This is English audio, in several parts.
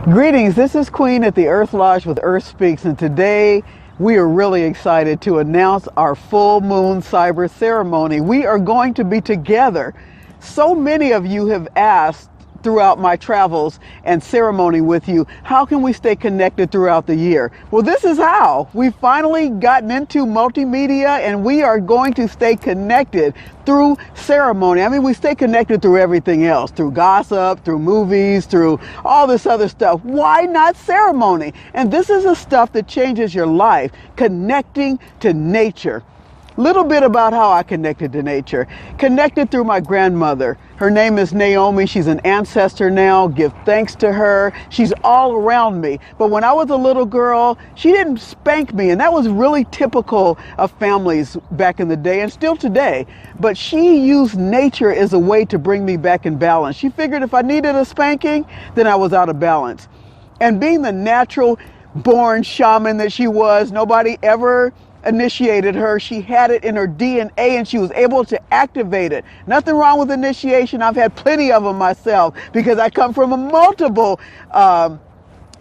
Greetings, this is Queen at the Earth Lodge with Earth Speaks, and today we are really excited to announce our full moon cyber ceremony. We are going to be together. So many of you have asked throughout my travels and ceremony with you, how can we stay connected throughout the year? Well, this is how. We've finally gotten into multimedia and we are going to stay connected through ceremony. I mean, we stay connected through everything else, through gossip, through movies, through all this other stuff. Why not ceremony? And this is the stuff that changes your life, connecting to nature. Little bit about how I connected to nature. Connected through my grandmother. Her name is Naomi. She's an ancestor now. Give thanks to her. She's all around me. But when I was a little girl, she didn't spank me. And that was really typical of families back in the day and still today. But she used nature as a way to bring me back in balance. She figured if I needed a spanking, then I was out of balance. And being the natural born shaman that she was, nobody ever initiated her. She had it in her DNA and she was able to activate it. Nothing wrong with initiation. I've had plenty of them myself because I come from a multiple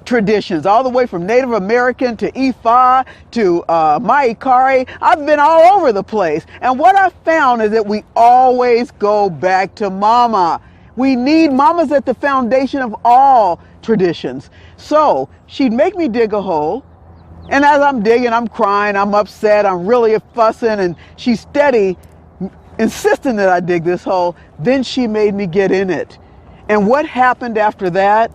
traditions, all the way from Native American to Ifa to Maikari. I've been all over the place. And what I found is that we always go back to Mama. We need Mama's at the foundation of all traditions. So she'd make me dig a hole. And as I'm digging, I'm crying, I'm upset, I'm really fussing, and she's steady, insisting that I dig this hole. Then she made me get in it. And what happened after that?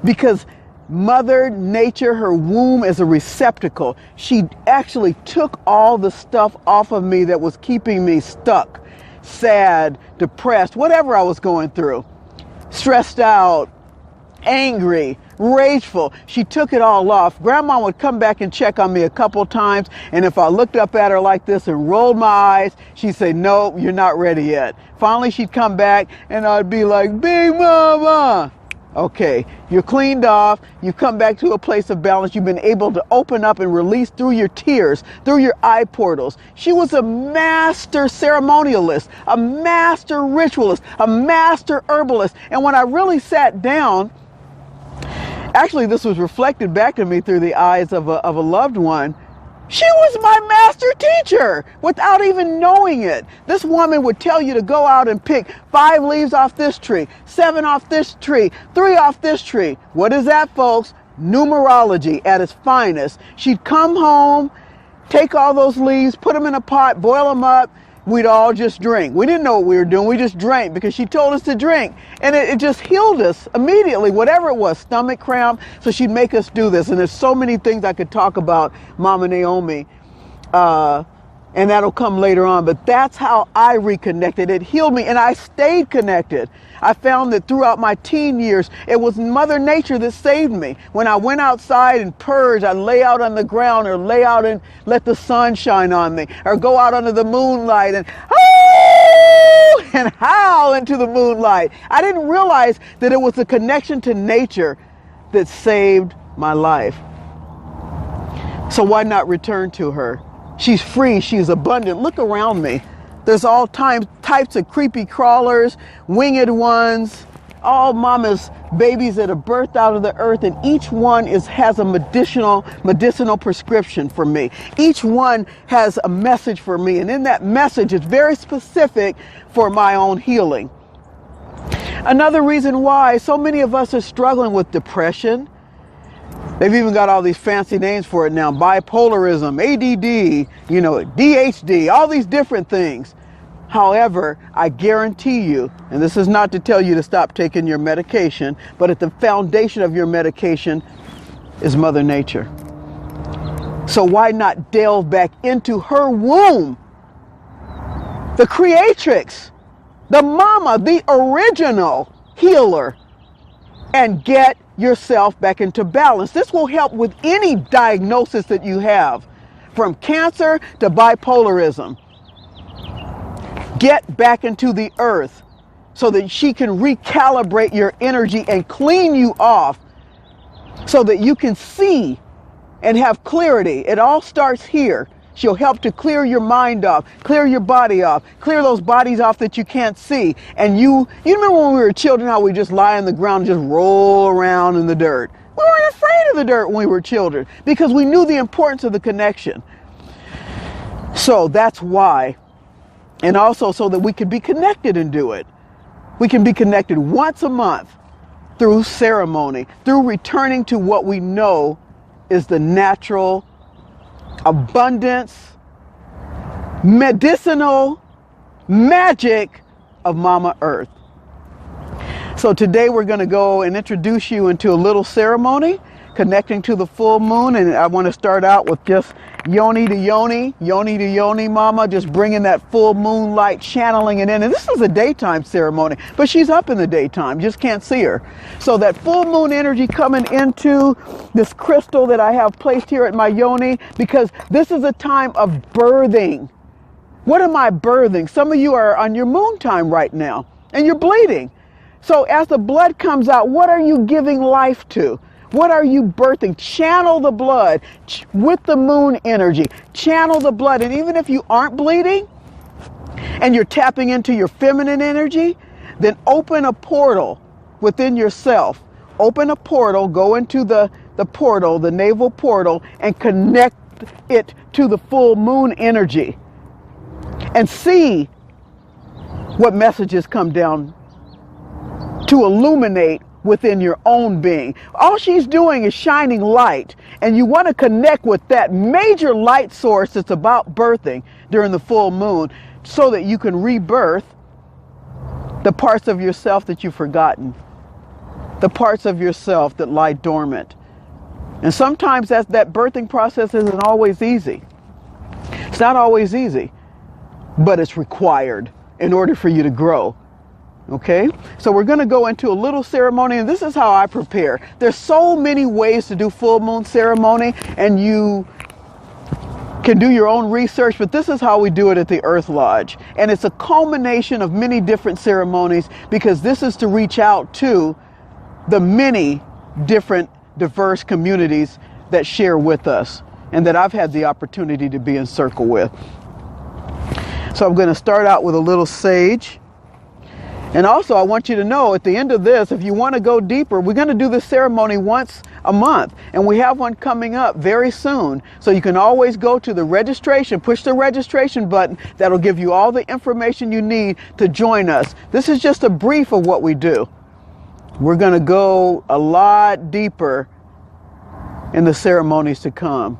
Because Mother Nature, her womb is a receptacle. She actually took all the stuff off of me that was keeping me stuck, sad, depressed, whatever I was going through, stressed out, angry, rageful. She took it all off. Grandma would come back and check on me a couple times, and if I looked up at her like this and rolled my eyes, she'd say, "No, you're not ready yet." Finally, she'd come back and I'd be like, "Big Mama." Okay, you're cleaned off, you've come back to a place of balance, you've been able to open up and release through your tears, through your eye portals. She was a master ceremonialist, a master ritualist, a master herbalist. And when I really sat down, actually, this was reflected back to me through the eyes of a loved one. She was my master teacher without even knowing it. This woman would tell you to go out and pick 5 leaves off this tree, 7 off this tree, 3 off this tree. What is that, folks? Numerology at its finest. She'd come home, take all those leaves, put them in a pot, boil them up. We'd all just drink. We didn't know what we were doing. We just drank because she told us to drink. And it just healed us immediately, whatever it was, stomach cramp. So she'd make us do this. And there's so many things I could talk about Mama Naomi. And that'll come later on. But that's how I reconnected. It healed me and I stayed connected. I found that throughout my teen years, it was Mother Nature that saved me. When I went outside and purged, I'd lay out on the ground or lay out and let the sun shine on me, or go out under the moonlight and howl into the moonlight. I didn't realize that it was the connection to nature that saved my life. So why not return to her? She's free, she's abundant. Look around me. There's all types of creepy crawlers, winged ones, all Mama's babies that are birthed out of the earth, and each one has a medicinal prescription for me. Each one has a message for me, and in that message it's very specific for my own healing. Another reason why so many of us are struggling with depression. They've even got all these fancy names for it now. Bipolarism, ADD, DHD, all these different things. However, I guarantee you, and this is not to tell you to stop taking your medication, but at the foundation of your medication is Mother Nature. So why not delve back into her womb? The creatrix, the mama, the original healer, and get yourself back into balance. This will help with any diagnosis that you have, from cancer to bipolarism. Get back into the earth so that she can recalibrate your energy and clean you off so that you can see and have clarity. It all starts here. She'll help to clear your mind off, clear your body off, clear those bodies off that you can't see. And you remember when we were children, how we just lie on the ground and just roll around in the dirt? We weren't afraid of the dirt when we were children because we knew the importance of the connection. So that's why. And also so that we can be connected and do it. We can be connected once a month through ceremony, through returning to what we know is the natural abundance, medicinal magic of Mama Earth. So today we're going to go and introduce you into a little ceremony connecting to the full moon. And I want to start out with just yoni to yoni, Mama, just bringing that full moon light, channeling it in. And this is a daytime ceremony, but she's up in the daytime, just can't see her. So that full moon energy coming into this crystal that I have placed here at my yoni, because this is a time of birthing. What am I birthing? Some of you are on your moon time right now and you're bleeding. So as the blood comes out, what are you giving life to? What are you birthing? Channel the blood with the moon energy. Channel the blood. And even if you aren't bleeding and you're tapping into your feminine energy, then open a portal within yourself. Open a portal, go into the portal, the navel portal, and connect it to the full moon energy. And see what messages come down to illuminate within your own being. All she's doing is shining light, and you want to connect with that major light source that's about birthing during the full moon so that you can rebirth the parts of yourself that you've forgotten, the parts of yourself that lie dormant. And sometimes that birthing process isn't always easy. It's not always easy, but it's required in order for you to grow. Okay, so we're going to go into a little ceremony, and this is how I prepare. There's so many ways to do full moon ceremony, and you can do your own research, but this is how we do it at the Earth Lodge. And it's a culmination of many different ceremonies, because this is to reach out to the many different diverse communities that share with us and that I've had the opportunity to be in circle with. So I'm going to start out with a little sage. And also, I want you to know at the end of this, if you want to go deeper, we're going to do this ceremony once a month. And we have one coming up very soon. So you can always go to the registration, push the registration button. That'll give you all the information you need to join us. This is just a brief of what we do. We're going to go a lot deeper in the ceremonies to come.